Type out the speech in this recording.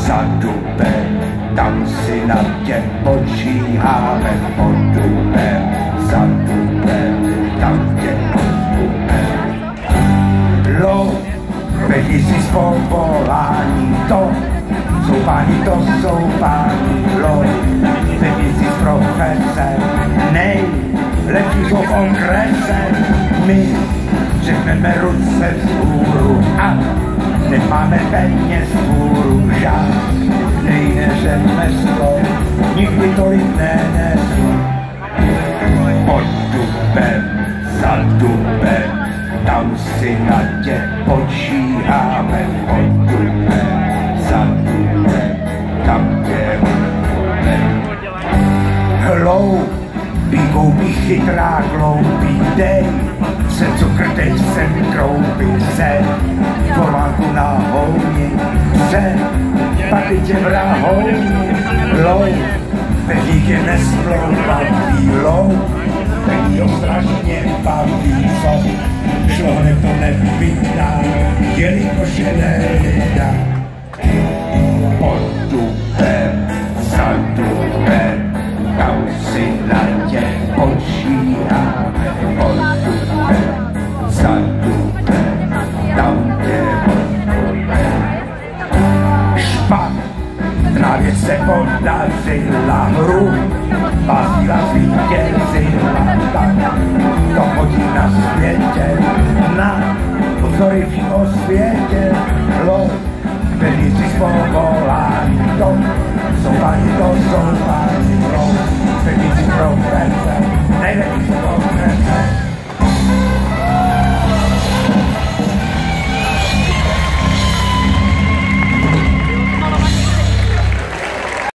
za dubem, tam si na tě počíháme pod dubem, za dubem, tam tě odbudem. Penízi z povolání, to jsou páni, penízi z profese, nejlepší jsou v okrese. My řekneme ruce vzhůru a nemáme peněz vzhůru, žádnej neřemeslo, nikdy tolik neneslo. Pod dubem, za dubem, tam si na tě počíháme pod dubem, za dubem, tam tě odbudem. Hloupý, koupí chytrá, kloupí, dej se cukr, teď sem troupí se, volánku na houni, se, tady tě vrahouni, peník je nesplouvaví, peník ho strašně baví, co šlo hned to nevydá, jelikož je nedá. Pod dubem, za dubem, tam si na tě počíháme, pod dubem, za dubem, tam tě odbudem. Špatná věc se podařila, hru pasíla zvítězila, tak to chodí na světě, na vzory o světě, penízi z povolání, to jsou páni, penízi profese, nejlepší profese.